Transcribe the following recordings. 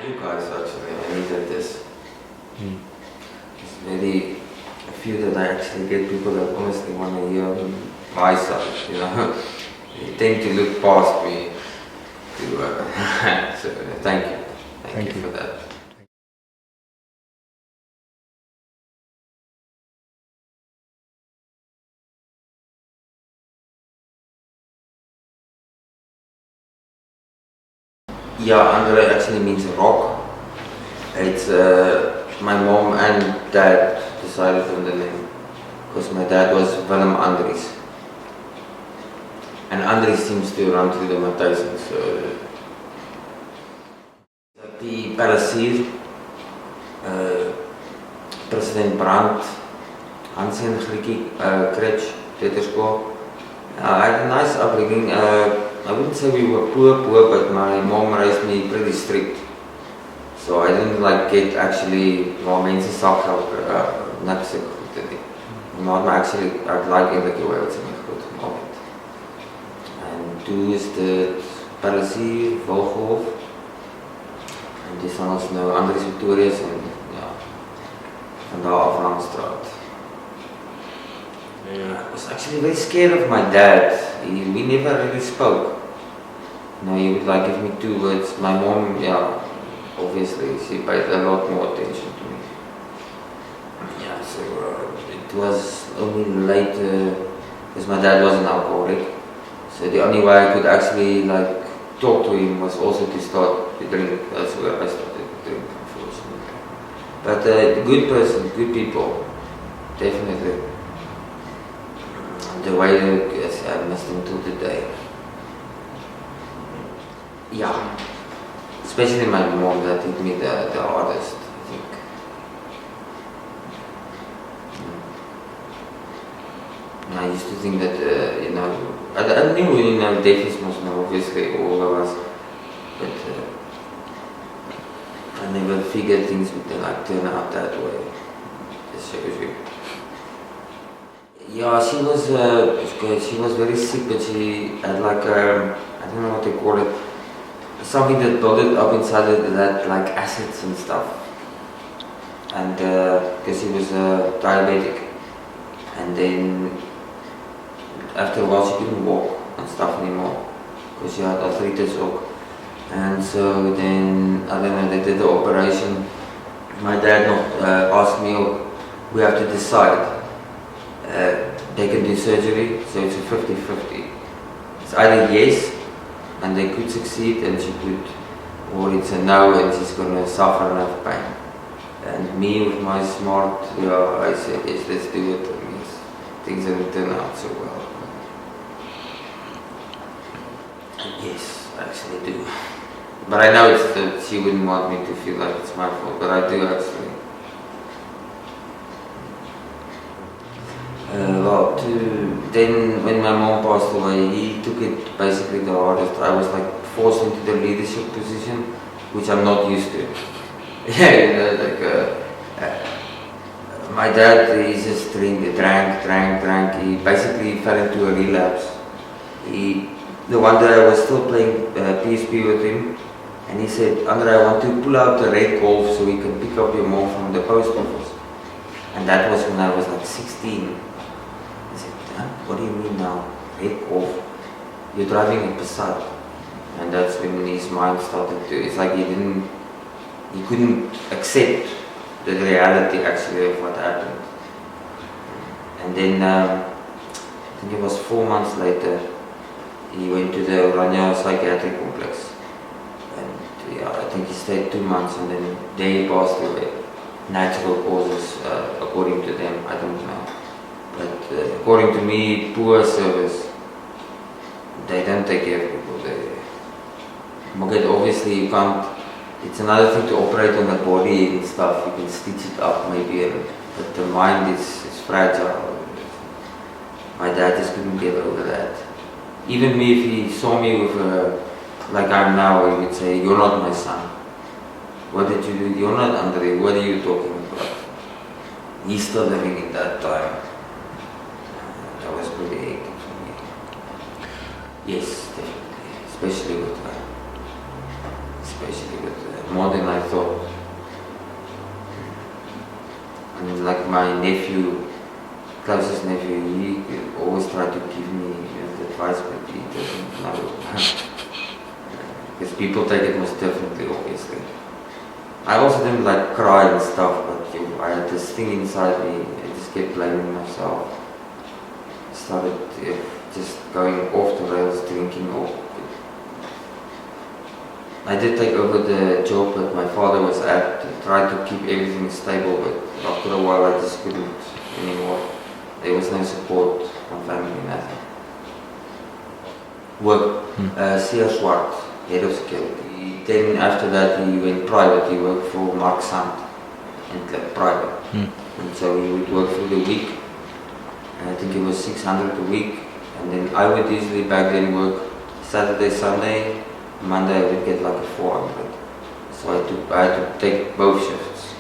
You guys actually, I needed this. Mm. It's very a few that I actually get people that honestly want to hear my side, you know. They tend to look past me to, so thank you. Thank you for that. Yeah, André actually means rock. It's my mom and dad decided on the name because my dad was Willem Andries. And Andries seems to run through the Matthijsen, so the Palasier, President Brandt, Hansen Griekie, Kretsch, Peterskool. I had a nice upbringing. I wouldn't say we were poor, but my mom raised me pretty strict. So I didn't like get actually waar mense sak help niks so goed te doen. Maar actually I'd like elke way wat sy my goed gemaak het. En toe is dit Palasier, Wilgenhof. En dis dan ons nou Andries Victorius en ja, van daar af Langstraat. I was actually very scared of my dad. We never really spoke. You know, he would like give me 2 words. My mom, yeah, obviously she paid a lot more attention to me. Yeah, so it was only later, because my dad was an alcoholic. So the only way I could actually like talk to him was also to start to drink. That's where I started to drink, unfortunately. But a good person, good people, definitely. The way I missed him till today. Yeah, especially my mom that hit me the hardest, I think. And I used to think that, you know, I knew, you know, deafness must know, obviously, all of us, but I never figured things would like turn out that way. Just shows you. Yeah, she was very sick, but she had like I don't know what they call it, something that built up inside it, that like acids and stuff. And because she was diabetic, and then after a while she couldn't walk and stuff anymore because she had arthritis ook. And so then I don't know, they did the operation. My dad asked me, we have to decide. They can do surgery, so it's a 50-50. It's either yes, and they could succeed and she could, or it's a no and she's going to suffer enough pain. And me with my smart, yeah, I said yes, let's do it. And yes, things didn't turn out so well. Yes, I actually do. But I know it's that she wouldn't want me to feel like it's my fault, but I do actually. Then when my mom passed away, he took it basically the hardest. I was like forced into the leadership position, which I'm not used to. Yeah, you know, like my dad, he just drank. He basically fell into a relapse. The one day I was still playing PSP with him, and he said, André, I want to pull out the red Golf so we can pick up your mom from the post office. And that was when I was like 16. What do you mean now? Red Golf? You're driving a Passat. And that's when his mind started to, it's like he couldn't accept the reality actually of what happened. And then, I think it was 4 months later, he went to the Oranje psychiatric complex. And yeah, I think he stayed 2 months and then they passed away. Natural causes, according to them, I don't know. But according to me, poor service, they don't take care of people. But obviously you can't, it's another thing to operate on the body and stuff, you can stitch it up maybe, but the mind is fragile. My dad just couldn't get over that. Even me, if he saw me with like I'm now, he would say, you're not my son. What did you do? You're not André, what are you talking about? He's still living in that time. That was pretty hectic for me. Yes, definitely. Especially with more than I like my nephew, closest nephew, he always tried to give me advice, but he doesn't know. Because people take it most differently, obviously. I also didn't like cry and stuff, but I had this thing inside me. I just kept blaming myself. I started just going off the rails, drinking off. I did take over the job that my father was at, tried to keep everything stable, but after a while I just couldn't anymore. There was no support from family, nothing. Work, C.R. Swart, head of security. Then after that he went private, he worked for Mark Sand and private. And so he would work through the week, and I think it was 600 a week, and then I would usually back then work Saturday, Sunday, Monday I would get like a 400. So I had to take both shifts.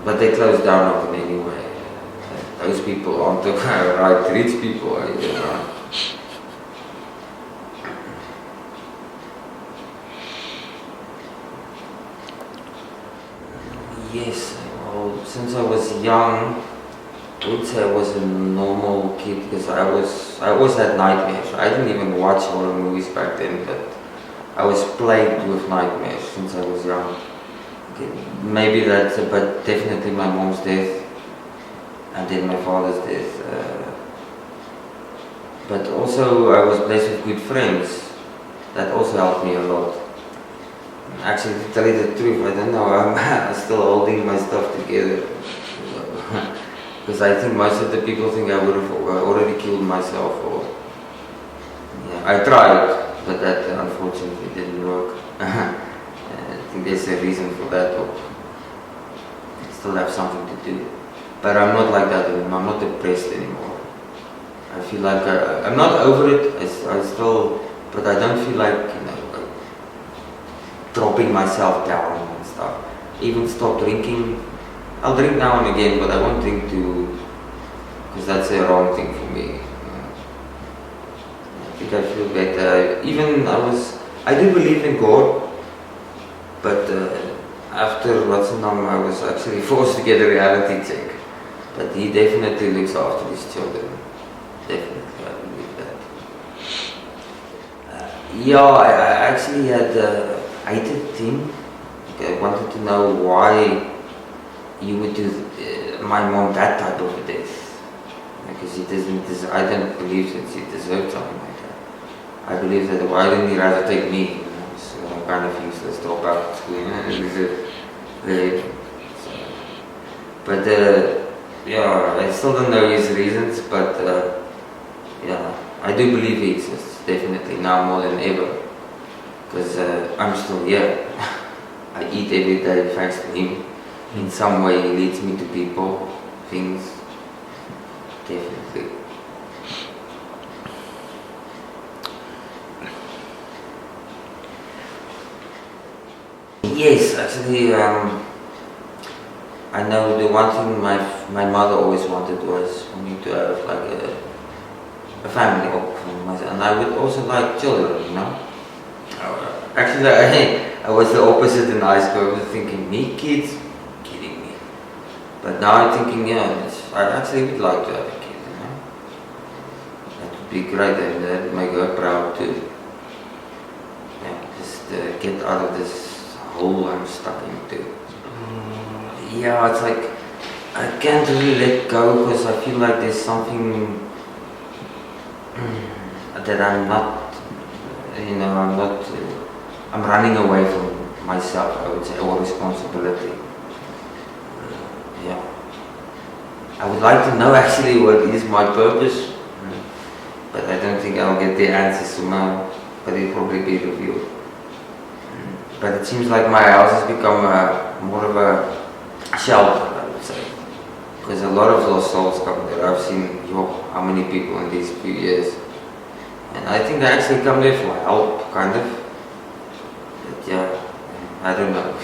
But they closed down on them anyway. Those people aren't the right rich people, you know. Yes, well, since I was young, I would say I was a normal kid because I always had nightmares. I didn't even watch horror movies back then, but I was plagued with nightmares since I was young. Okay, maybe that's, but definitely my mom's death, and then my father's death. But also I was blessed with good friends. That also helped me a lot. Actually, to tell you the truth, I don't know, I'm still holding my stuff together. Because I think most of the people think I would have already killed myself. Or yeah, I tried, but that unfortunately didn't work. I think there's a reason for that, or I still have something to do. But I'm not like that anymore, I'm not depressed anymore. I feel like I'm not over it, I still, but I don't feel like, you know, dropping myself down and stuff. Even stop drinking. I'll drink now and again, but I won't drink because that's the wrong thing for me. I think I feel better. Even I do believe in God, but after Rotterdam I was actually forced to get a reality check. But he definitely looks after his children. Definitely, I believe that. Yeah, I actually had hated him. I wanted to know why you would do my mom that type of a death. Because he doesn't. I don't believe that she deserved something like that. I believe that why didn't he rather take me? You know, so I'm kind of useless, drop out of school. You know, but yeah, I still don't know his reasons. But yeah, I do believe he exists definitely now more than ever. Because I'm still here. I eat every day thanks to him. In some way he leads me to people, things, definitely. Yes, actually, I know the one thing my mother always wanted was for me to have like a family, and I would also like children, you know. Actually, I was the opposite in high school. I was thinking, me kids, kidding me. But now I'm thinking, yeah, I actually would like to have a kid, you know. That would be great, and that would make her proud too. Yeah, just get out of this hole I'm stuck into. Yeah, it's like I can't really let go because I feel like there's something that I'm not, you know, I'm running away from myself, I would say, or responsibility. Yeah. I would like to know actually what is my purpose, but I don't think I'll get the answers tomorrow, but it'll probably be revealed. But it seems like my house has become more of a shelter, I would say, because a lot of lost souls come there. I've seen how many people in these few years, and I think they actually come there for help, kind of. But yeah, I don't know.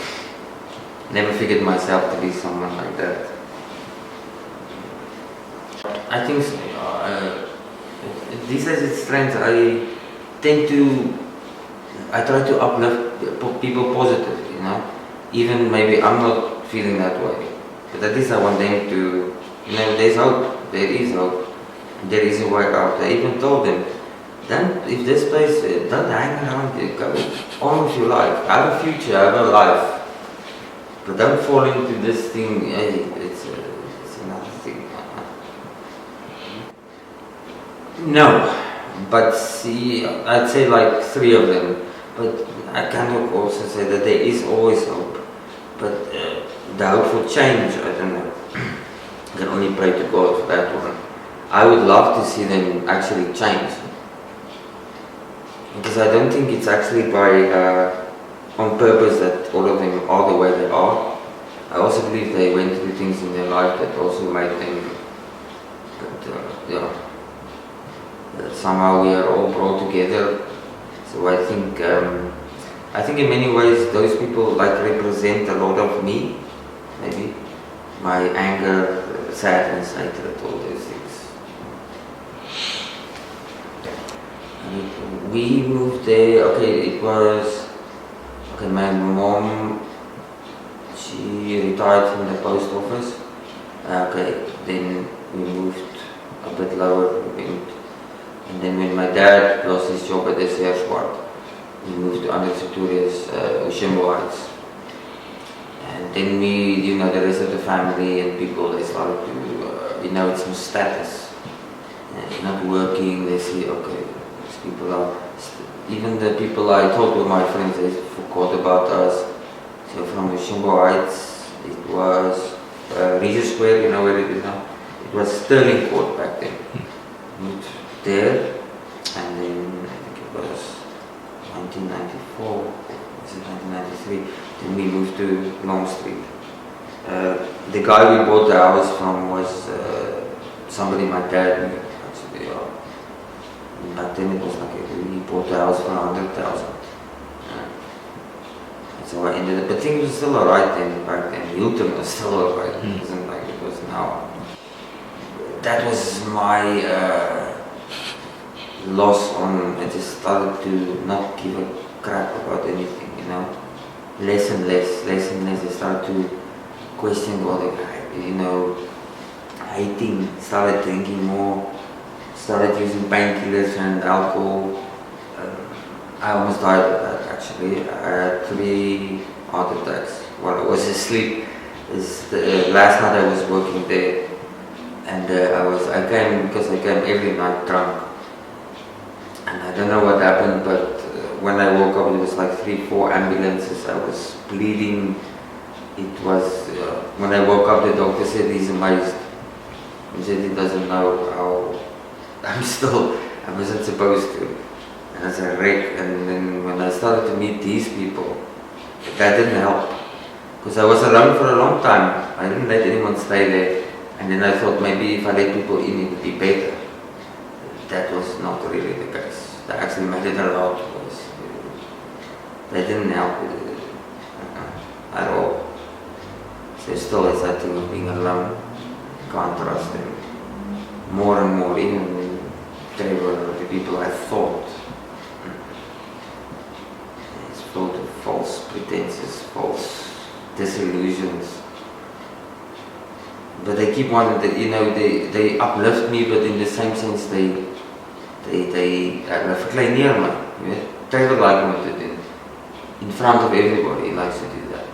Never figured myself to be someone like that. I think so. These days it's strange. I try to uplift people positive, you know. even maybe I'm not feeling that way, but at least I want them to, there's hope, there is hope, there is a way out. I even told them, then if this place, don't hang around, go on with your life, have a future, have a life, but don't fall into this thing, hey, it's another thing. No, but see, I'd say like 3 of them, but I cannot also say that there is always hope, but the hope for change, I don't know, I can only pray to God for that one. I would love to see them actually change, because I don't think it's actually by on purpose that all of them are the way they are. I also believe they went through things in their life that also made them, but somehow we are all brought together. So I think in many ways those people like represent a lot of me, maybe my anger, sadness, hatred, all those things. And we moved there. My mom, she retired from the post office. Then we moved a bit lower. And then when my dad lost his job at the Seerswart, we moved to undesirables, Heights. And then we, the rest of the family and people, they started to, it's some status. Not working, they see, okay, these people are, even the people I talked with my friends, they forgot about us. So from Heights, it was Regis Square, you know where it is now? It was Sterling Court back then. Moved there, and then I think it was 1994, was it 1993, then we moved to Long Street. The guy we bought the house from was somebody my dad knew, actually. Back then it was like we bought the house for 100,000. So I ended up, but things were still alright then, back then. Hilton was still alright, it wasn't like it was now. That was my loss on, I just started to not give a crap about anything, less and less, I started to question God, hating, started drinking more, started using painkillers and alcohol. I almost died of that actually. I had 3 heart attacks while I was asleep. Last night I was working there, and I came every night drunk. And I don't know what happened, but when I woke up, it was like 3-4 ambulances. I was bleeding. It was, when I woke up, the doctor said he's amazed. He said he doesn't know how I wasn't supposed to. And as a wreck, and then when I started to meet these people, that didn't help. Because I was alone for a long time. I didn't let anyone stay there. And then I thought maybe if I let people in, it would be better. That was not really the case. They actually made it a lot worse. They didn't help with it at all. So still it's that thing of being alone. Can't trust them. More and more, even when they were the people I thought. It's full of false pretenses, false disillusions. But they keep wanting that, they uplift me, but in the same sense they verkleineer my, Trevor like me to do. In front of everybody, he likes to do that.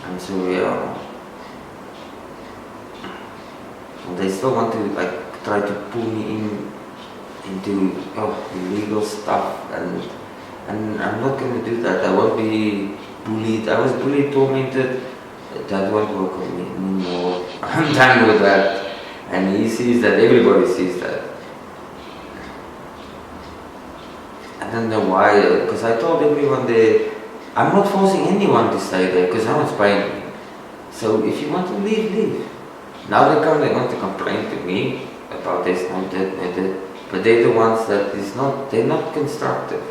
And so they still want to try to pull me into illegal stuff, and I'm not going to do that. I won't be bullied. I was bullied, tormented. That won't work on me anymore. I'm done with that. And he sees that, everybody sees that. I don't know why, because I told everyone there, I'm not forcing anyone to stay there, because no one's paying me. So if you want to leave, leave. Now they want to complain to me about this, not that, but they're the ones that they're not constructive.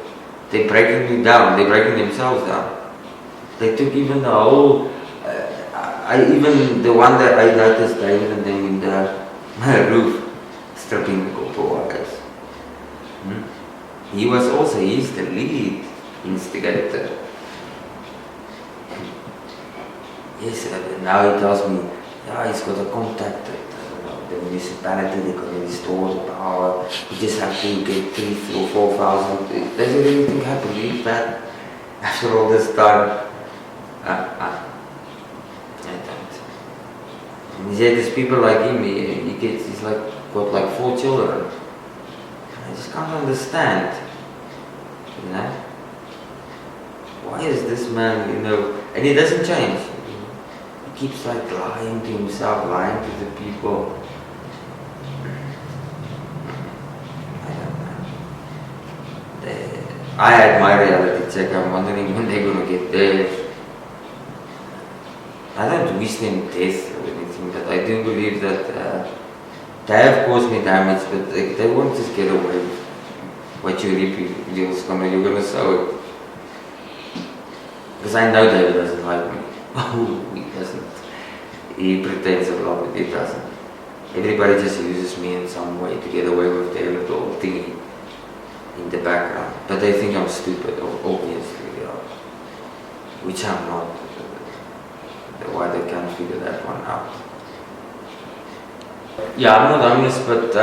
They're breaking me down, they're breaking themselves down. They took even the whole, even the one that I noticed, David and them in the roof, stripping the copper wires. He's the lead. instigator. Yes, now he tells me, yeah, he's got a contact at the municipality, they can restore the power, you just have to get 3,000 or 4,000. Does you really think I believe that after all this time? I don't. And yet there's people like him, he's like got like 4 children. I just can't understand, you know? Why is this man, and he doesn't change. He keeps like lying to himself, lying to the people. I don't know. I had my reality check. I'm wondering when they're going to get theirs. I don't wish them death or anything, but I do believe that they have caused me damage, but they won't just get away with what you reap, you're going to sow it. Because I know David doesn't like me. Oh, he doesn't. He pretends a lot, but he doesn't. Everybody just uses me in some way to get away with their little thingy in the background. But they think I'm stupid, obviously, which I'm not. Why they can't figure that one out. Yeah, I'm not homeless, but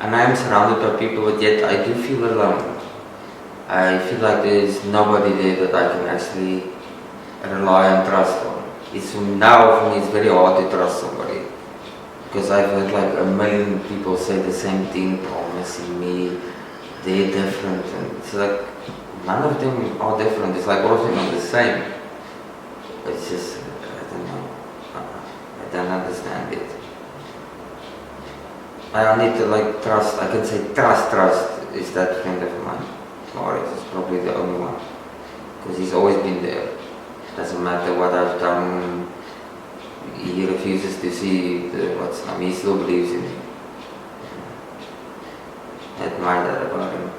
and I am surrounded by people, but yet I do feel alone. I feel like there's nobody there that I can actually rely and trust on. Now for me it's very hard to trust somebody, because I've heard like a million people say the same thing, promising me they're different, and it's like none of them are different. It's like all of them are the same. It's just, I don't know, I don't understand it. I need to like trust, I can say trust is that friend of mine. Morris is probably the only one, because he's always been there. Doesn't matter what I've done, he refuses to see what's name, he still believes in me. I admire that about him.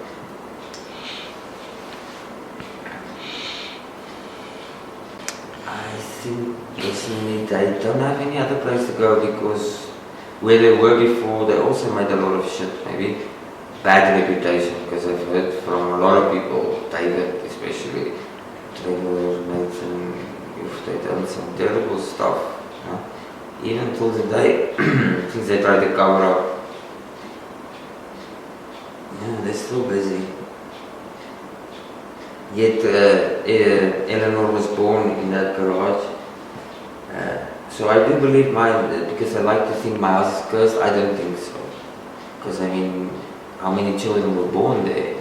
I think personally they don't have any other place to go, because where they were before they also made a lot of shit, maybe bad reputation, because I've heard from a lot of people, David especially, Trevor, Nathan, they've done some terrible stuff, even till today, things they try to cover up. Yeah, they're still busy. Yet Eleanor was born in that garage. So I do believe because I like to think my house is cursed. I don't think so. Because I mean, how many children were born there?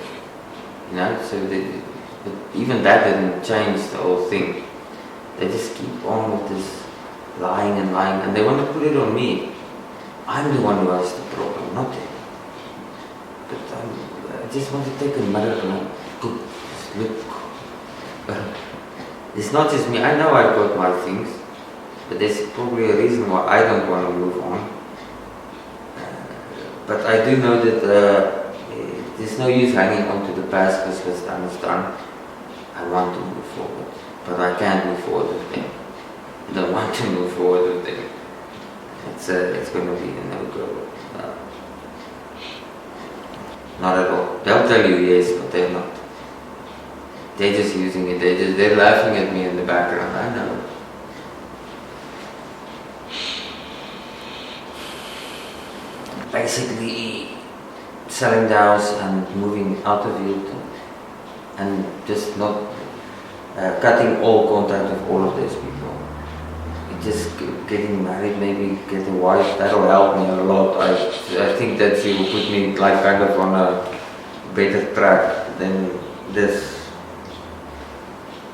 So but even that didn't change the whole thing. They just keep on with this lying, and they want to put it on me. I'm the one who has the problem, not them. But I just want to take a mirror and just look. It's not just me. I know I've got my things, but there's probably a reason why I don't want to move on. But I do know that there's no use hanging on to the past, because what's done is done. I want to move forward, but I can't move forward with them. I don't want to move forward with them. It's going to be a no-go. Not at all. They'll tell you yes, but they're not. They're just using it. They're laughing at me in the background. I know. Basically, selling the house and moving out of it, and just not cutting all contact with all of those people. Just getting married, maybe get a wife, that'll help me a lot. I think that she will put me like kind of on a better track than this,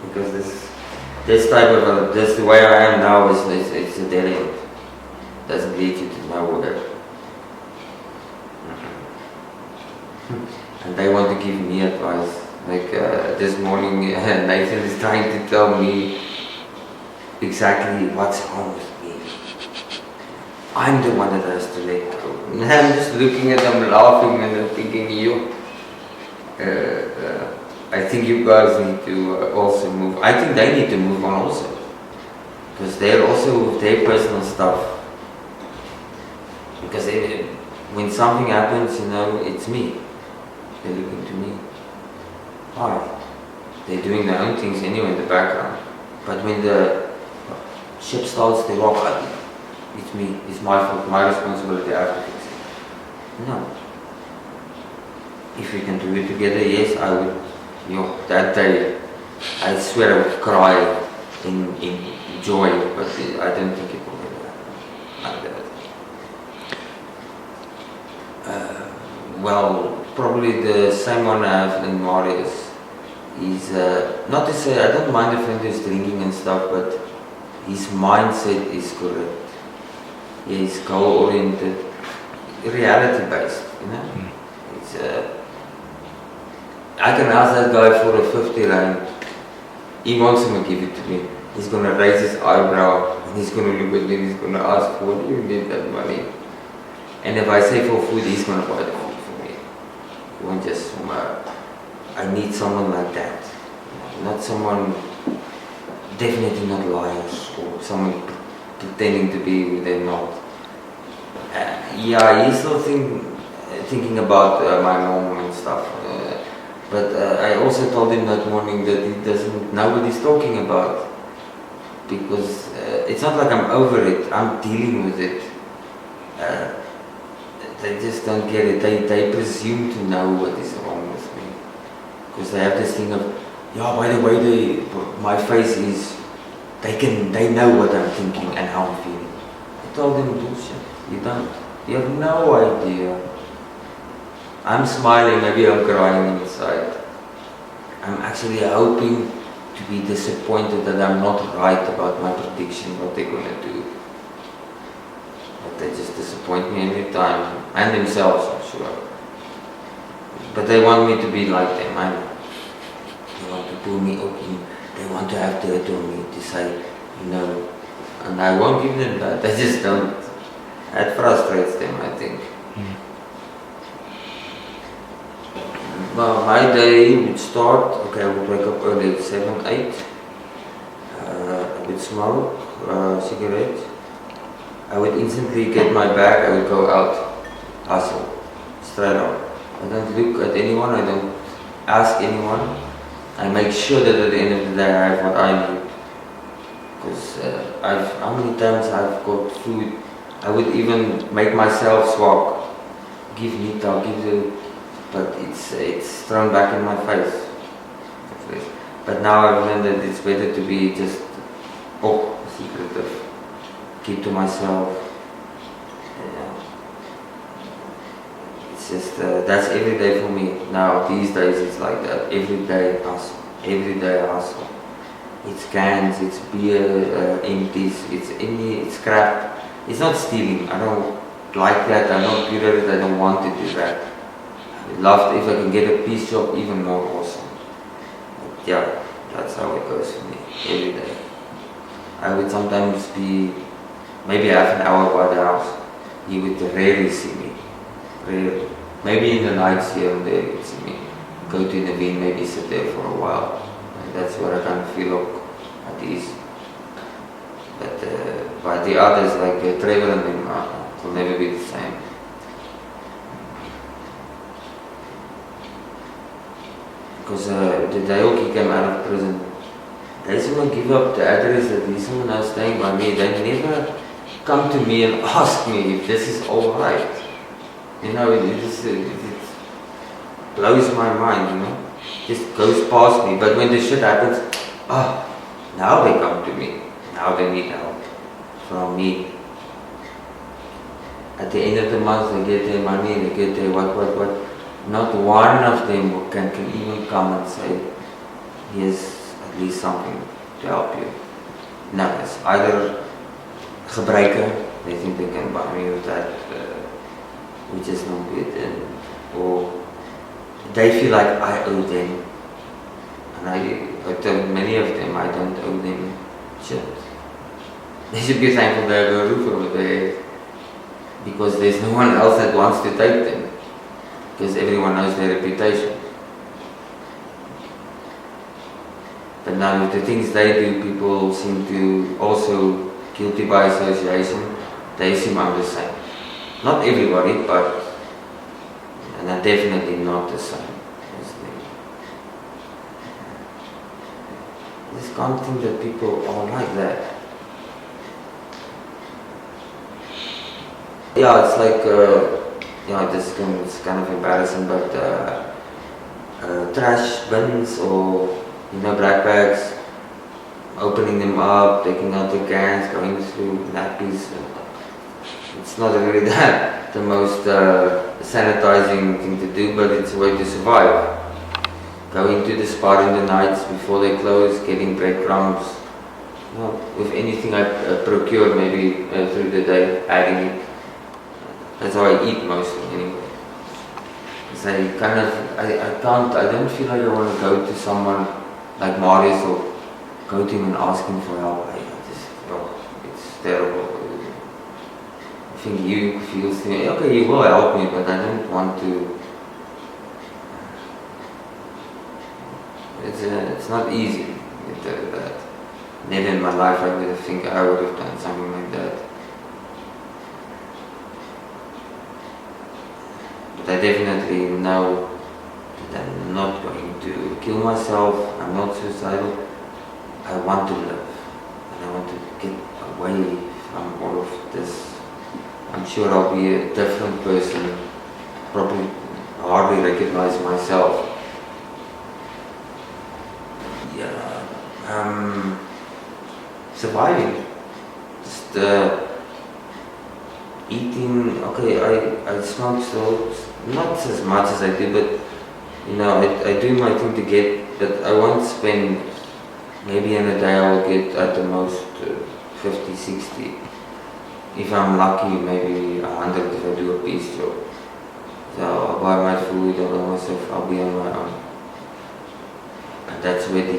because this type of this the way I am now is it's a dead end. Doesn't lead you to nowhere. And they want to give me advice. Like this morning, Nathan is trying to tell me exactly what's wrong with me. I'm the one that has to let go. And I'm just looking at them, laughing, and I'm thinking, I think you guys need to also move. I think they need to move on also, because they're also with their personal stuff. Because when something happens, it's me. They're looking to me. Why? They're doing their own things anyway in the background. But when the ship starts to rock, it's me, it's my fault, my responsibility, I have to fix it. No. If we can do it together, yes, I would. That day, I swear I would cry in joy, but I don't think it will ever happen like that. Well, probably the same one I have in Marius is, not to say I don't mind a friend who's drinking and stuff, but his mindset is correct. He's goal-oriented, reality-based, It's, I can ask that guy for a 50 rand. He wants him to give it to me. He's going to raise his eyebrow and he's going to look at me and he's going to ask, what do you need that money? And if I say for food, he's going to buy the food for me. He won't just, I need someone like that. Not someone, definitely not liars or someone pretending to be who they're not. Yeah, he's still thinking about my mom and stuff. But I also told him that morning that he doesn't know what he's talking about. Because it's not like I'm over it, I'm dealing with it. They just don't get it. They presume to know what is wrong with me. Because they have this thing of, yeah, by the way, my face is, they know what I'm thinking and how I'm feeling. I told them, bullshit, you don't. You have no idea. I'm smiling, maybe I'm crying inside. I'm actually hoping to be disappointed that I'm not right about my prediction, what they're going to do. But they just disappoint me every time, and themselves, I'm sure. But they want me to be like them, I know. They want to pull me up in, they want to have dirt on me to say, and I won't give them that, they just don't. That frustrates them, I think. Well, my day would start, I would wake up early at 7, 8. I would smoke a cigarette. I would instantly get my bag, I would go out, hustle, straight out. I don't look at anyone, I don't ask anyone. I make sure that at the end of the day I have what I need. Because how many times I've got food, I would even make myself swap, give meat, I'll give the, but it's thrown back in my face. But now I've learned that it's better to be just secretive, keep to myself. It's just that's every day for me. Now these days it's like that. Every day hustle. Every day hustle. It's cans, it's beer, empties, it's crap. It's not stealing. I don't like that. I'm not good at it. I don't want to do that. I would love if I can get a piece job, even more awesome. But yeah, that's how it goes for me every day. I would sometimes be maybe half an hour by the house. He would rarely see me. Rarely. Maybe in the nights here and there he'd see me. Go to an event, maybe sit there for a while. And that's where I kind of feel at ease. But the others, like Trevor and them, it will never be the same. Because the day he came out of prison, they someone give up the address that he's someone else staying by me. They never come to me and ask me if this is all right. It blows my mind, just goes past me. But when the shit happens, now they come to me. Now they need help from me. At the end of the month, they get their money, they get their what. Not one of them can even come and say, here's at least something to help you. No, it's either gebruiken, they think they can buy me with that, which is not good, or they feel like I owe them. And I tell many of them I don't owe them shit. They should be thankful they have a roof over their head, because there's no one else that wants to take them, because everyone knows their reputation. But now with the things they do, people seem to also, guilty by association, they assume I'm the same. Not everybody, but and I'm definitely not the same as them. can't think that people are like that. Yeah, it's like, it's kind of embarrassing, but trash bins or, black bags, opening them up, taking out the cans, going through nappies. It's not really the most sanitizing thing to do, but it's a way to survive. Going to the spot in the nights before they close, getting breadcrumbs. With anything I procure, maybe through the day, adding it. That's how I eat mostly anyway. Because I don't feel like I want to go to someone like Marius or go to him and ask him for help. It's terrible. I think you feel, okay, you will help me, but I don't want to. It's not easy to do that. Never in my life I would think I would have done something like that. But I definitely know that I'm not going to kill myself. I'm not suicidal. I want to live, and I want to get away from all of this. I'm sure I'll be a different person. Probably hardly recognize myself. Surviving, just eating. Okay, I smoke still, not as much as I do, but I do my thing to get, but I won't spend, maybe in a day I will get at the most 50, 60. If I'm lucky, maybe 100 if I do a piece job. So I'll buy my food, I'll buy myself, I'll be on my own. And that's where they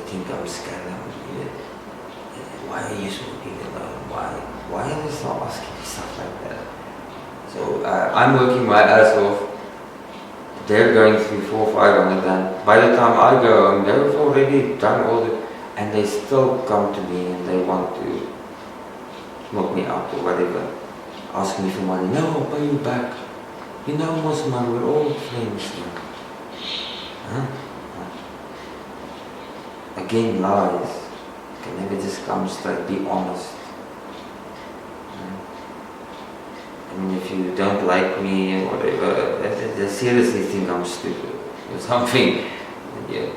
think I'm scared. Why are you smoking alone? Why are they still asking me stuff like that? So I'm working my ass off. They're going through 400-500, and by the time I go home, they've already done all the, and they still come to me and they want to smoke me out or whatever, ask me for money. No, I'll pay you back. Musman, we're all friends now. Huh? Again, lies. You can never just come straight, be honest. I mean, if you don't like me or whatever, they seriously think I'm stupid or something. Yeah.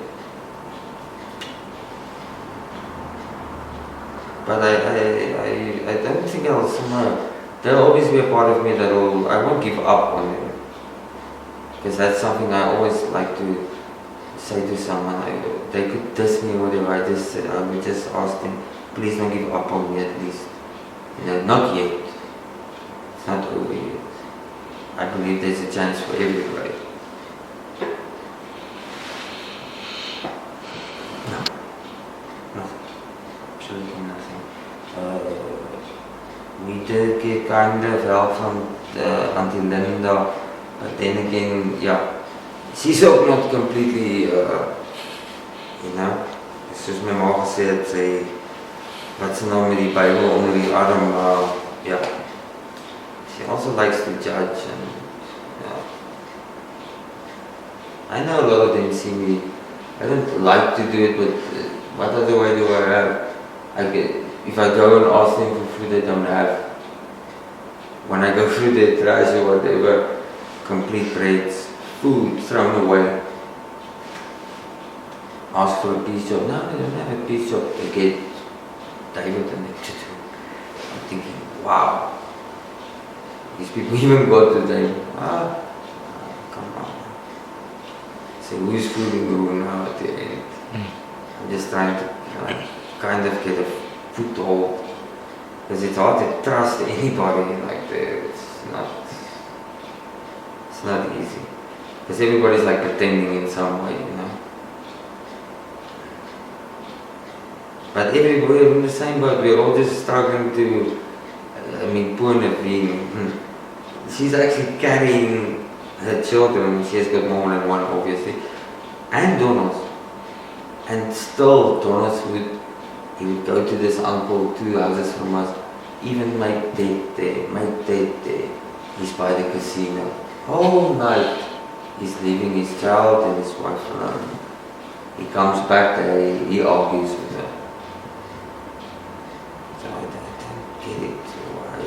But I don't think I'll somehow, there'll always be a part of me I won't give up on them. Because that's something I always like to say to someone. They could diss me or whatever, I would just ask them, please don't give up on me at least. Not yet. It's not over yet. I believe there's a chance for everybody. No. Nothing. Absolutely nothing. We did get kind of help from Auntie Linda, but then again, she's ook not completely, soos my ma gesê het, wat se nou met die Bybel onder die arm, she also likes to judge, and I know a lot of them see me, I don't like to do it, but what other way do I have? If I go and ask them for food they don't have, when I go through their trash or whatever, complete crates, food thrown away. Ask for a piece job. No, they don't have a piece job. They get David and they do. I'm thinking, wow, these people even got to them. Come on. So who's fooling who now at the end? I'm just trying to kind of get a foothold. Because it's hard to trust anybody like that. It's not easy. Because everybody's like pretending in some way, But we're in the same boat, we're all just struggling to, Poona being, she's actually carrying her children, she has got more than one obviously, and Donald. And still Donald he would go to this uncle 2 houses from us, even make date there, he's by the casino, whole night he's leaving his child and his wife alone. He comes back, he argues with her. So I don't get it. Why?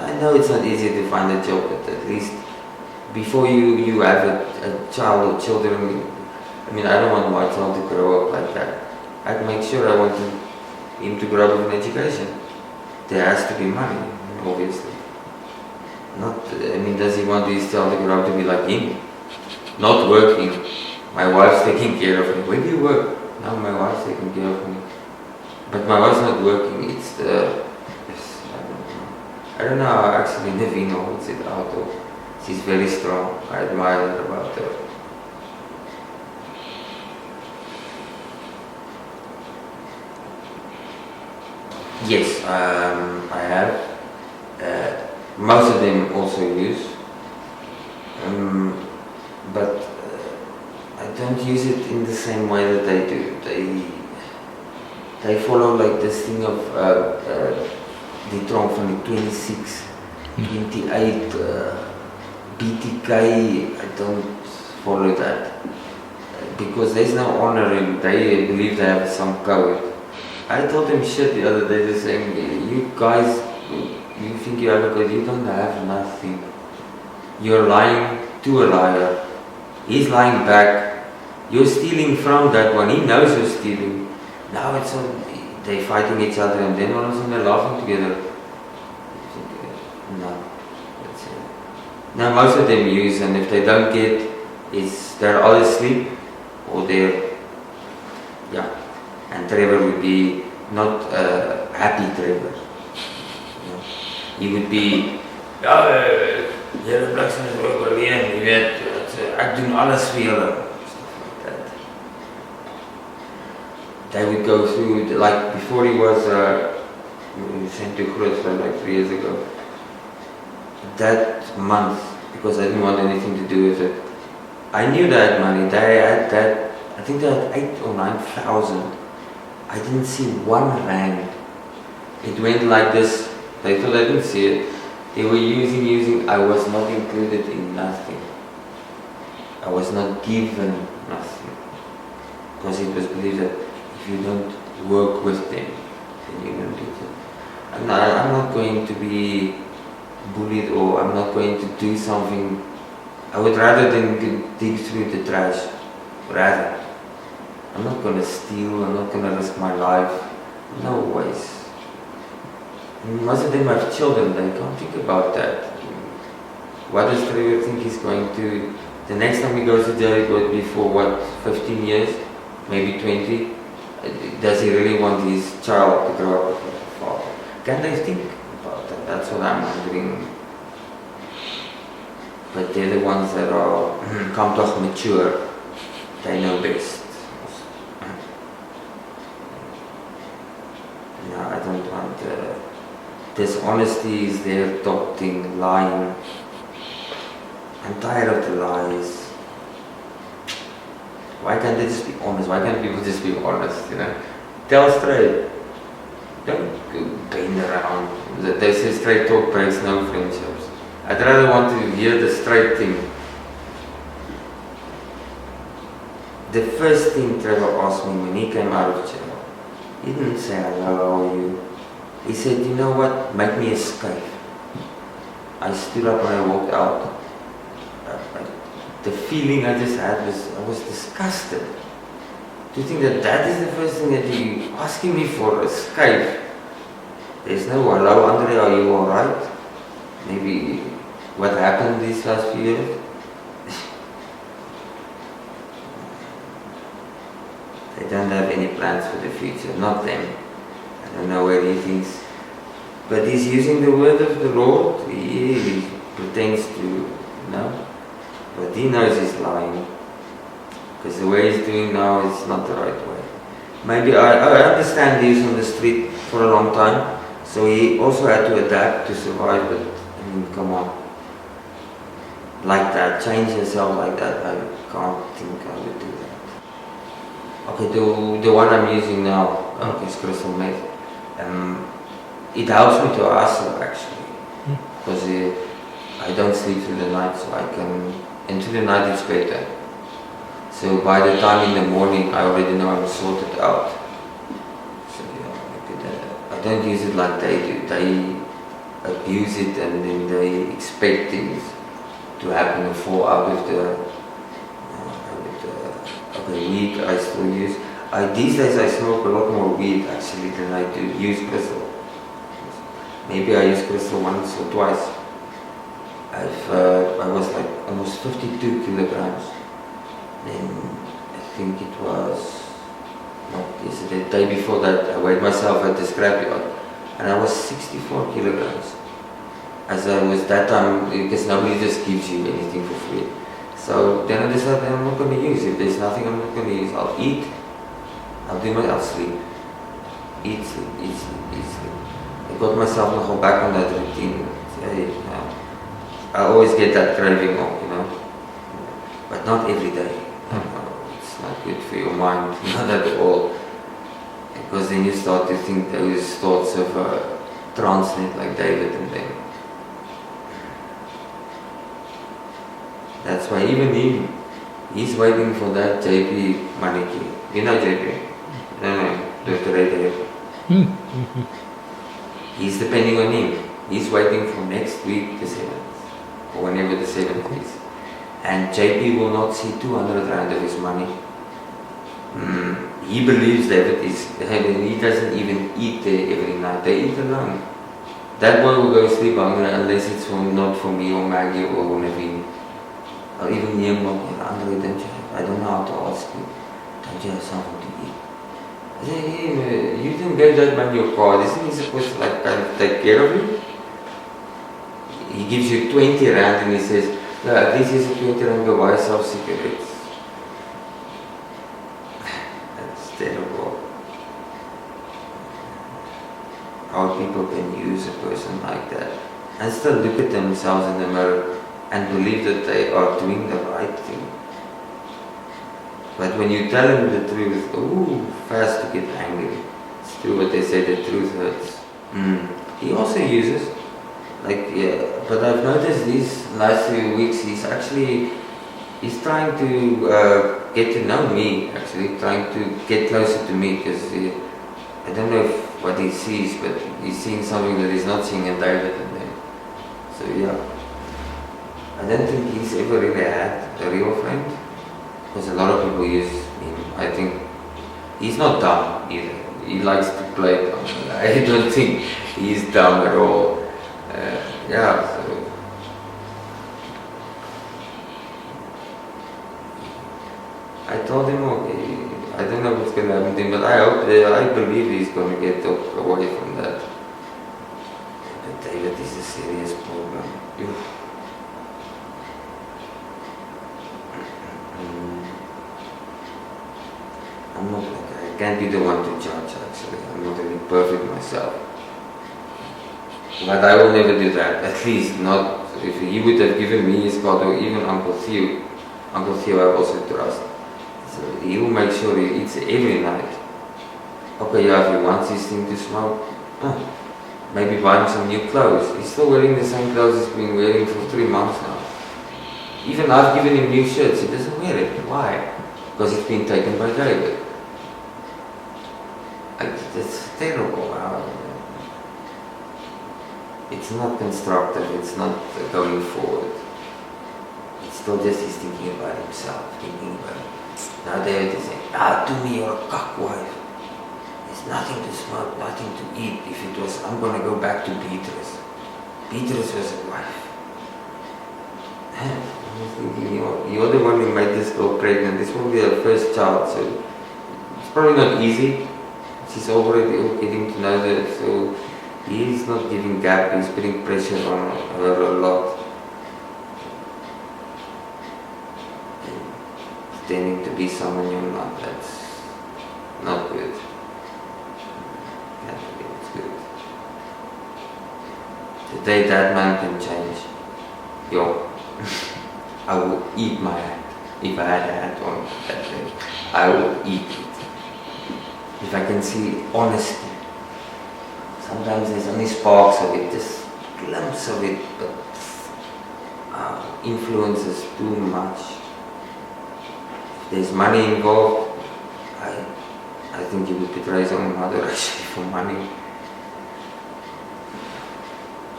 I know it's not easy to find a job, but at least before you have a child or children, I mean, I don't want my child to grow up like that. I'd make sure I want him to grow up with an education. There has to be money, obviously. Does he want his child to grow up to be like him? Not working. My wife's taking care of me. Where do you work? No, my wife's taking care of me. But my wife's not working. It's the... Yes, I don't know how actually Naveen holds it out of. She's very strong. I admire her about her. Yes, I have. Most of them also use. But I don't use it in the same way that they do. They follow like this thing of die tronk van die 26, 28, BTK. I don't follow that because there's no honor in. They believe they have some code. I told him shit the other day, just saying, you guys, you think you have a code, you don't have nothing. You're lying to a liar. He's lying back. You're stealing from that one. He knows you're stealing. Now it's all, they're fighting each other and then all of a sudden they're laughing together. No. That's it. Now most of them use, and if they don't get, they're all asleep or they're, yeah. And Trevor would be not a happy Trevor. You know? He would be, Julle Bliksen is ook alleen, jy weet, ek doen alles vir julle. Stuff like that. They would go through, like before he was sent to Grootfontein like 3 years ago. That month, because I didn't want anything to do with it, I knew they had money. They had that, I think they had 8,000 or 9,000. I didn't see R1. It went like this. They thought I didn't see it. They were using. I was not included in nothing. I was not given nothing. Because it was believed that if you don't work with them, then you don't get it. And I'm not going to be bullied, or I'm not going to do something. I would rather than dig through the trash. Rather. I'm not going to steal, I'm not going to risk my life. No ways. And most of them have children, they can't think about that. What does Trevor think he's going to... The next time he goes to jail, it will be for what, 15 years? Maybe 20? Does he really want his child to grow up with a father? Can they think about that? That's what I'm wondering. But they're the ones that are come toch mature. They know best. No, I don't want dishonesty is their top thing, lying. I'm tired of the lies. Why can't they just be honest? Why can't people just be honest, you know? Tell straight. Don't bend around. They say straight talk breaks no friendships. I'd rather want to hear the straight thing. The first thing Trevor asked me when he came out of jail, he didn't say, hello, how are you? He said, you know what, make me escape. I stood up and I walked out. The feeling I just had was, I was disgusted. Do you think that that is the first thing that you asking me for, escape? There's no, hello André, are you alright? Maybe what happened these last few years? They don't have any plans for the future, not them. I don't know where he thinks. But he's using the word of the Lord. He pretends to, you know. But he knows he's lying. Because the way he's doing now is not the right way. Maybe I understand he was on the street for a long time. So he also had to adapt to survive. But I mean, come on. Like that, change yourself like that. I can't think I would do that. Okay, the one I'm using now is crystal meth. It helps me to hustle actually, because I don't sleep through the night, so I can and through the night it's better. So by the time in the morning I already know I'm sorted out. So yeah, look at that. I don't use it like they do. They abuse it and then they expect things to happen and fall out of the weed I still use. These days I smoke a lot more weed actually than I do use crystal. Maybe I use crystal once or twice. I was like almost 52 kilograms. Then I think it was not yesterday, the day before that I weighed myself at the scrapyard and I was 64 kilograms. As I was that time, because nobody just gives you anything for free. So then I decided I'm not going to use it. If there's nothing I'm not going to use, I'll eat, I'll sleep. Eat, sleep, eat, sleep, eat, sleep. I got myself now back on that routine. I always get that craving off, but not every day. It's not good for your mind, not at all. Because then you start to think those thoughts of transnet like David and them. That's why even he's waiting for that JP money key. You know JP? No, the red hair. He's depending on him. He's waiting for next week, the 7th, or whenever the 7th is. And JP will not see 200 rand of his money. He believes David is, he doesn't even eat there every night. They eat alone. That boy will go sleep hungry unless it's not for me or Maggie or Naveen. Or even him, André, I don't know how to ask you. Don't you have something to eat? I say, hey, you didn't get that man your card. Isn't he supposed to kind of take care of you? He gives you 20 rand and he says, at least here's a 20 rand, go buy yourself cigarettes. That's terrible. How people can use a person like that and still look at themselves in the mirror and believe that they are doing the right thing. But when you tell them the truth, fast to get angry. It's true what they say, the truth hurts. He also uses, but I've noticed these last few weeks he's trying to get to know me, actually, trying to get closer to me, because I don't know what he sees, but he's seeing something that he's not seeing in David and them. So yeah. I don't think he's ever really had a real friend, because a lot of people use him. I think he's not dumb either. He likes to play dumb. I don't think he's dumb at all. So I told him, okay, I don't know what's going to happen to him, but I believe he's going to get away from that. But David is a serious problem. I can't be the one to judge, actually. I'm not really perfect myself. But I will never do that. At least not if he would have given me his card, or even Uncle Theo. Uncle Theo I also trust. So he will make sure he eats every night. Okay, if he wants his thing to smoke, maybe buy him some new clothes. He's still wearing the same clothes he's been wearing for 3 months now. Even I've given him new shirts, he doesn't wear it. Why? Because it's been taken by David. It's terrible. It's not constructive, it's not going forward. It's still just he's thinking about himself, Now David is saying, to me you're a cockwife. There's nothing to smoke, nothing to eat. If it was, I'm going to go back to Beatrice. Beatrice was a wife. I'm thinking, you're the one who made this girl pregnant. This will be her first child, so it's probably not easy. She's already getting to know that, so he's not giving gap, he's putting pressure on her a lot. And pretending to be someone you're not, that's not good. Can't believe it's good. The day that man can change, I will eat my hat. If I had a hat on that day, I will eat it. If I can see honesty. Sometimes there's only sparks of it, just glimpse of it, but influences too much. If there's money involved, I think you would betray your own mother actually for money.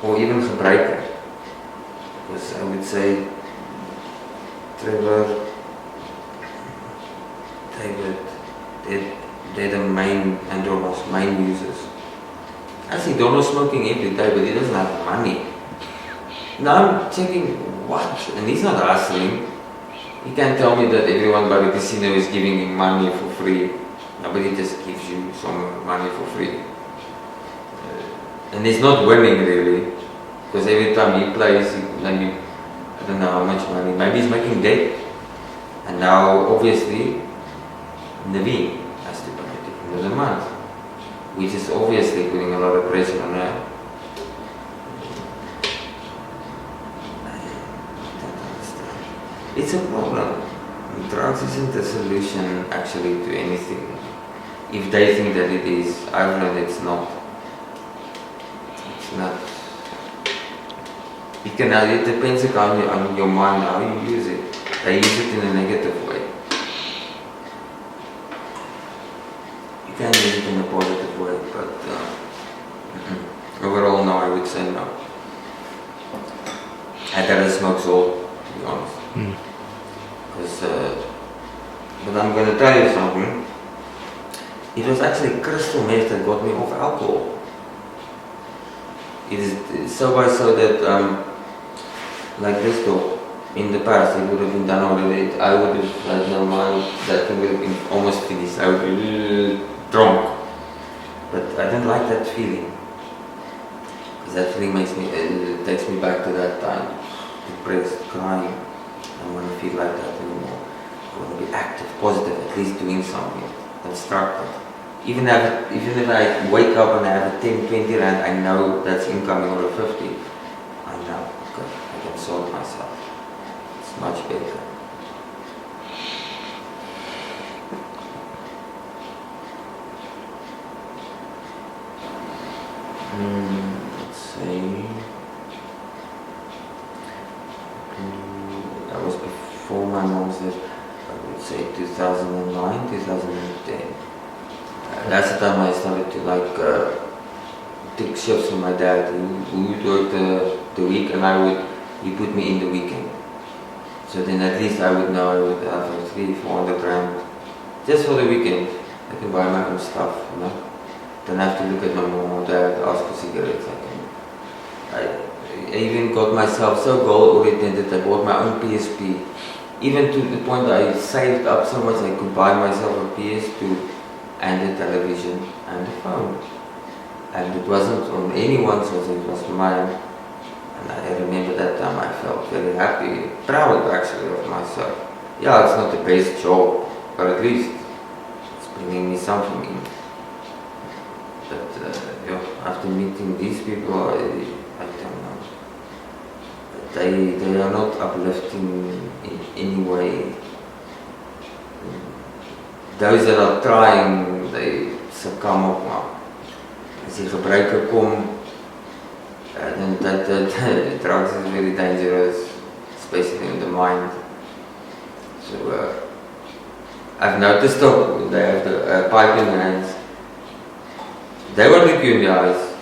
Or even gebruiken. Because I would say Trevor, David, they're the main, and Donald's main users. I see Donald's smoking every day, but he doesn't have money. Now I'm checking what? And he's not hustling. He can't tell me that everyone by the casino is giving him money for free. Nobody just gives you some money for free. And he's not winning really. Because every time he plays, I don't know how much money. Maybe he's making debt. And now obviously Naveen has to pay at the end of the month. Which is obviously putting a lot of pressure on her. It's a problem. Drugs isn't a solution actually to anything. If they think that it is, I've learned it's not. It's not. It depends on your mind how you use it. They use it in a negative way. You can use it in a positive way, but overall no, I would say no. I'd rather smoke salt, to be honest. But I'm going to tell you something. It was actually crystal meth that got me off alcohol. It is so by so that like this though, in the past it would have been done already. I would have like that thing would have been almost finished. I would be drunk. But I don't like that feeling. Because that feeling takes me back to that time. Depressed, crying. I don't want to feel like that anymore. I want to be active, positive, at least doing something, constructive. Even if I wake up and I have a 10, 20 rand, I know that's incoming, or a 50. I know, okay, I can sort myself. It's much better. Let's see. That was before my mom said, I would say 2009, 2010. That's the time I started to take shifts from my dad, who would work the week, and he put me in the weekend. So then at least I would know I would have 300-400 rand just for the weekend. I can buy my own stuff, you know. Don't have to look at my mom or dad, ask for cigarettes. I even got myself so goal oriented, I bought my own PSP. Even to the point that I saved up so much I could buy myself a PS2 and a television and a phone. And it wasn't on anyone's, it was mine. And I remember that time I felt very happy, proud actually of myself. Yeah, it's not the best job, but at least it's bringing me something in. But after meeting these people, I don't know. They are not uplifting in any way. Those that are trying, they succumb op maar. As die gebruiker kom, then that drugs is very dangerous, especially in the mind. So I've noticed though, they have the pipe in their hands. They won't look you in the eyes.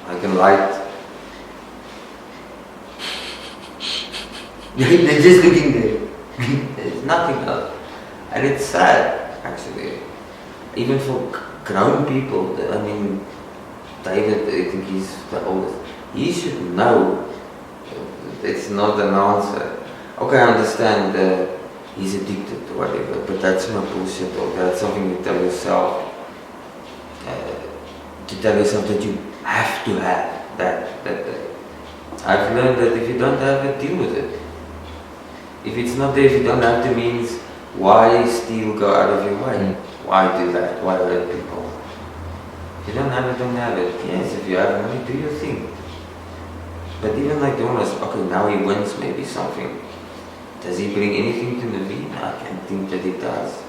I can light. They're just looking there. There's nothing else. And it's sad, actually. Even for grown people, I mean, David, I think he's the oldest. He should know it's not an answer. Okay, I understand he's addicted to whatever, but that's not bullshit, or that's something you tell yourself. To tell yourself that you have to have that. I've learned that if you don't have it, deal with it. If it's not there, if you don't have the means, why still go out of your way? Why do that? Why hurt people? If you don't have it, don't have it. Yes, if you have money, do your thing. But even like Jonas, okay, now he wins maybe something. Does he bring anything to Naveen? I can't think that he does.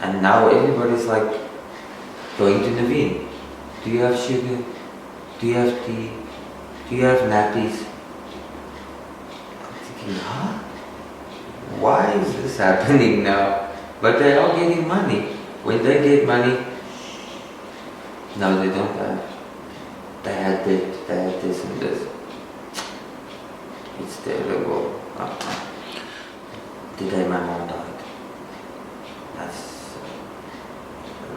And now everybody's like going to Naveen. Do you have sugar? Do you have tea? Do you have nappies? thinking, huh? Why is this happening now? But they are getting money. When they get money, no, they don't have. They had that, they had this and this. It's terrible. The day my mom died, that's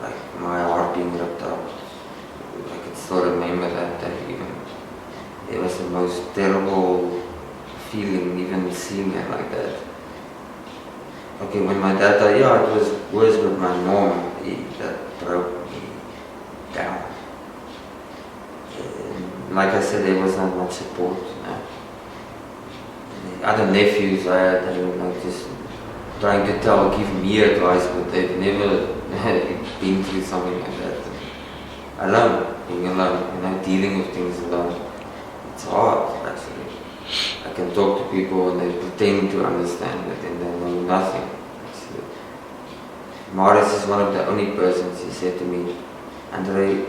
like my heart being ripped out. I can still remember that day even. It was the most terrible feeling, even seeing it like that. Okay, when my dad died, yeah, it was worse with my mom. That broke me down. Like I said, there was not much support. The other nephews I had, they were like just trying to give me advice, but they've never been through something like that. Alone, being alone, dealing with things alone. It's hard, actually. I can talk to people and they pretend to understand it and they know nothing. Actually. Morris is one of the only persons. He said to me, André,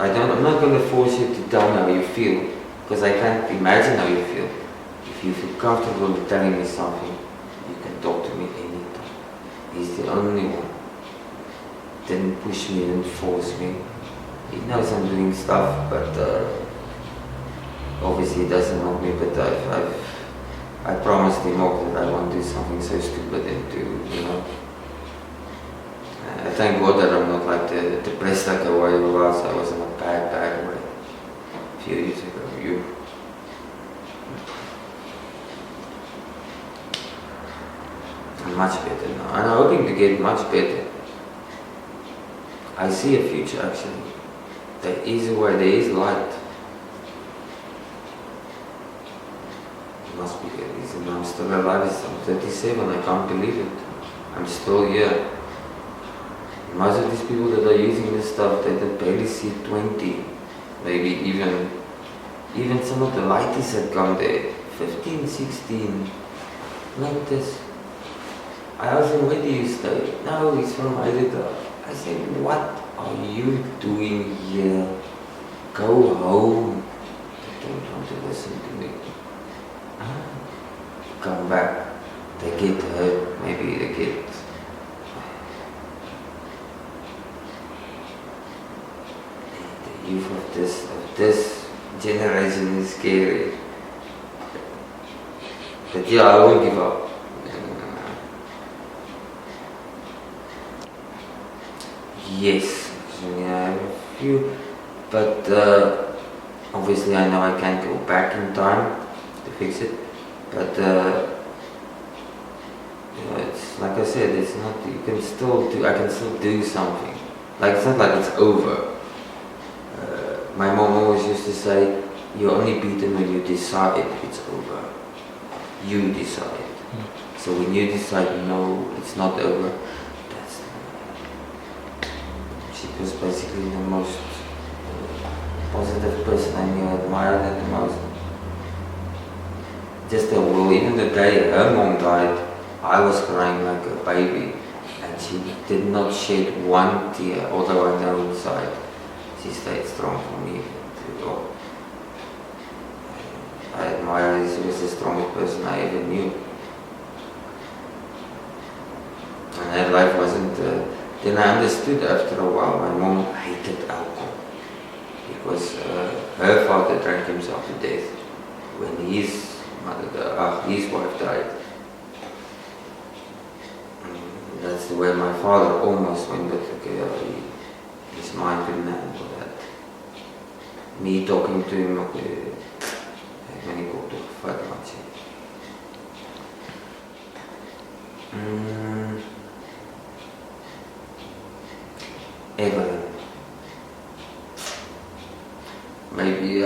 I'm not going to force you to tell me how you feel, because I can't imagine how you feel. If you feel comfortable with telling me something, you can talk to me anytime. He's the only one. Didn't push me, didn't force me. He knows I'm doing stuff, but obviously he doesn't want me, but I promised him all that I won't do something so stupid and I thank God that I'm not like the depressed like I was. I was in a bad way a few years ago. I'm much better now, and I'm hoping to get much better. I see a future actually. There is a way, there is light. There must be a reason I'm still alive. I'm 37, I can't believe it. I'm still here. Most of these people that are using this stuff, they barely see 20, maybe even some of the lighties that come there, 15, 16, like this. I asked him, where do you stay? No, he's from Idaho. I said, what are you doing here? Go home. They don't want to listen to me. Come back. They get hurt, maybe they get... The youth of this generation is scary. But yeah, I won't give up. Yes, actually I have a few, but obviously I know I can't go back in time to fix it, but it's like I said, it's not, I can still do something. Like, it's not like it's over. My mom always used to say, you're only beaten when you decide it's over. You decide. So when you decide, no, it's not over, she was basically the most positive person I knew, admired her the most. Just a will. Even the day her mom died, I was crying like a baby, and she did not shed one tear, although I know inside she stayed strong for me. I admire her. She was the strongest person I ever knew. And her life wasn't... Then I understood after a while, my mom hated alcohol because her father drank himself to death when his wife died. And that's the way my father almost went, but his mind couldn't handle that. Me talking to him, when he got to fight much. Evelyn. Maybe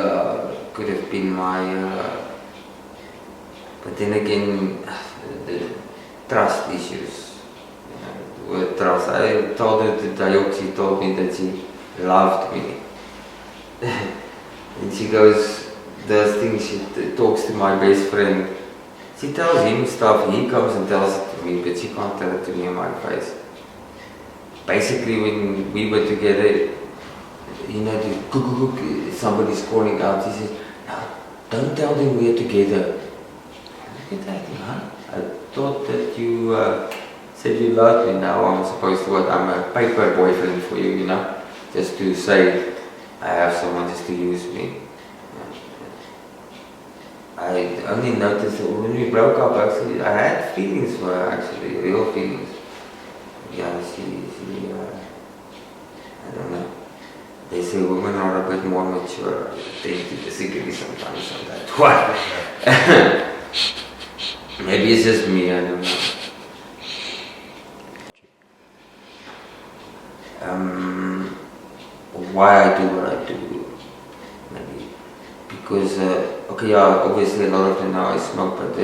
could have been my, but then again, the trust issues. The word trust. I told her that she told me that she loved me. And she goes, those things, she talks to my best friend. She tells him stuff, he comes and tells it to me, but she can't tell it to me in my face. Basically, when we were together, somebody's calling out, he says, no, don't tell them we're together. look at that, huh? I thought that you said you loved me. Now I'm supposed to what? I'm a paper boyfriend for you, you know? Just to say I have someone just to use me. I only noticed that when we broke up, actually, I had feelings for her, actually, real feelings. Yeah, she I don't know. They say women are a bit more mature. I tend to disagree sometimes on that. What? Maybe it's just me, I don't know. Why I do what I do, maybe because okay, yeah, obviously a lot of them now I smoke, but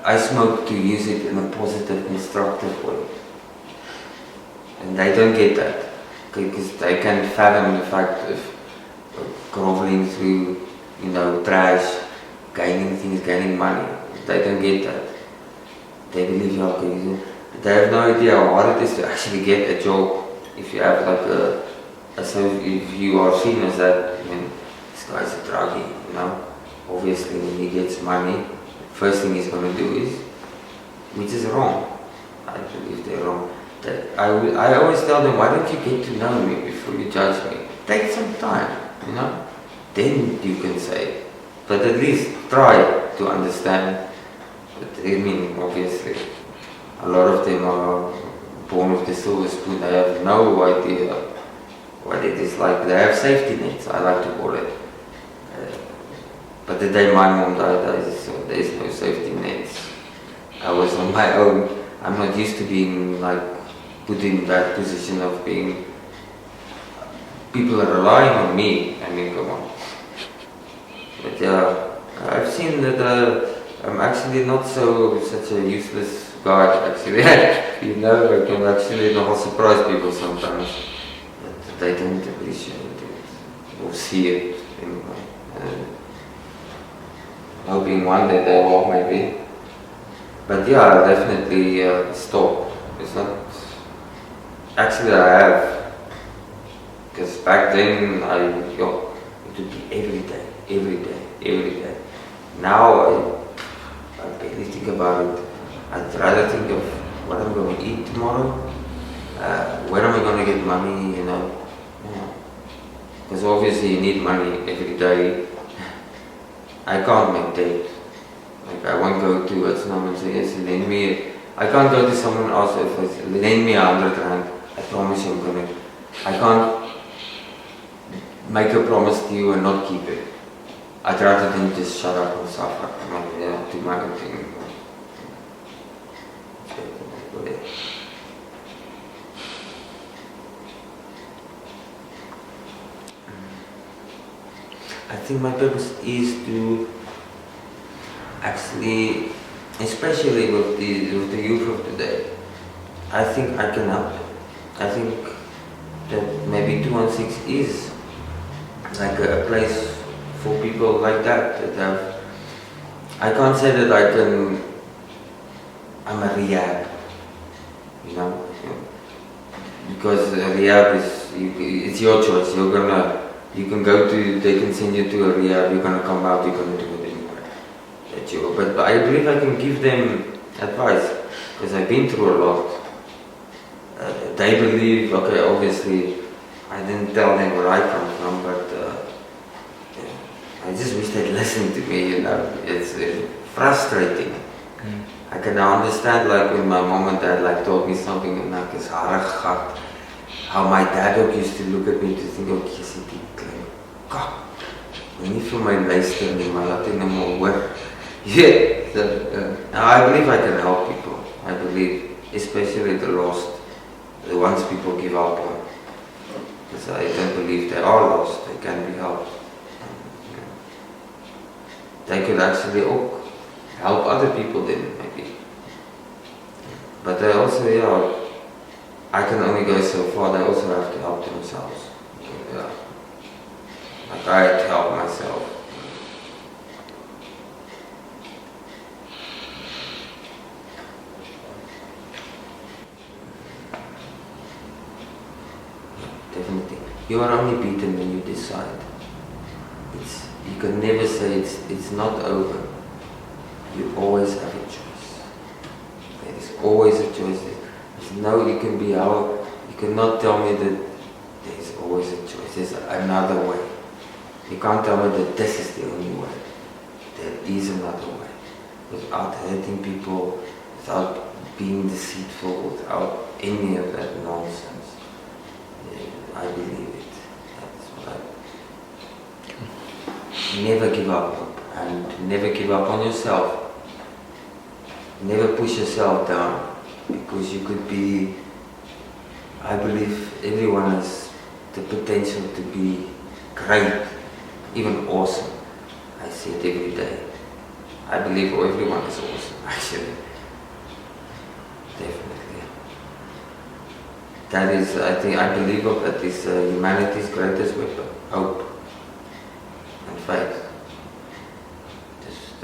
I smoke to use it in a positive, constructive way, and they don't get that, okay, because they can fathom the fact of groveling through, you know, trash, gaining things, gaining money. They don't get that. They believe you are crazy. They have no idea how hard it is to actually get a job if you have like so if you are seen as that, I mean, this guy's a druggie, you know. Obviously when he gets money, first thing he's going to do is, which is wrong. I believe they're wrong. I always tell them, why don't you get to know me before you judge me? Take some time, you know. Then you can say, but at least try to understand. But I mean, obviously, a lot of them are born with the silver spoon. They have no idea what it is like. They have safety nets, I like to call it. But the day my mom died, there is no safety nets. I was on my own. I'm not used to being like put in that position of being. People are relying on me. I mean, come on. But yeah, I've seen that I'm actually not such a useless guy. Actually, you know, I can actually not surprise people sometimes. They don't appreciate it or see it anyway. Hoping one day they will, maybe. But yeah, definitely stop. It's not. Actually, I have. Because back then, it would be every day. Now, I barely think about it. I'd rather think of what I'm going to eat tomorrow. Where am I going to get money, you know? Because obviously you need money every day. I can't make debt. Like I won't go to someone and say, yes, lend me. I can't go to someone else if I say, lend me 100 rand. I promise you I'm going to. I can't make a promise to you and not keep it. I'd rather than just shut up and suffer. I mean, yeah, do my own thing. I think my purpose is to actually, especially with the youth of today, I think I can help them. I think that maybe 216 is like a place for people like that have. I can't say that I'm a rehab, you know, because rehab it's your choice. You can go to, they can send you to a rehab, you're gonna come out, you're gonna do it anyway. But I believe I can give them advice, because I've been through a lot. They believe, okay, obviously, I didn't tell them where I come from, but I just wish they'd listen to me, you know. It's frustrating. I can now understand, like, when my mom and dad like told me something and like it's hard, how my dad used to look at me to think, oh, yes, he did claim. God, when you feel my luister in my Latin more. Yeah, I believe I can help people. I believe, especially the lost, the ones people give up on. Because I don't believe they are lost, they can be helped. They could actually help other people then, maybe. But they also, I can only go so far, they also have to help themselves. Yeah. Like I had to help myself. Definitely. You are only beaten when you decide. You can never say it's not over. You always have a choice. There is always a choice. There's no, you can be out, you cannot tell me that there's always a choice. There's another way. You can't tell me that this is the only way. There is another way. Without hurting people, without being deceitful, without any of that nonsense. Yeah, I believe it. That's what I... Never give up, and never give up on yourself. Never push yourself down, because you could be... I believe everyone has the potential to be great, even awesome. I see it every day. I believe everyone is awesome, actually. Definitely. That is, I believe that is humanity's greatest weapon. Hope and faith. Just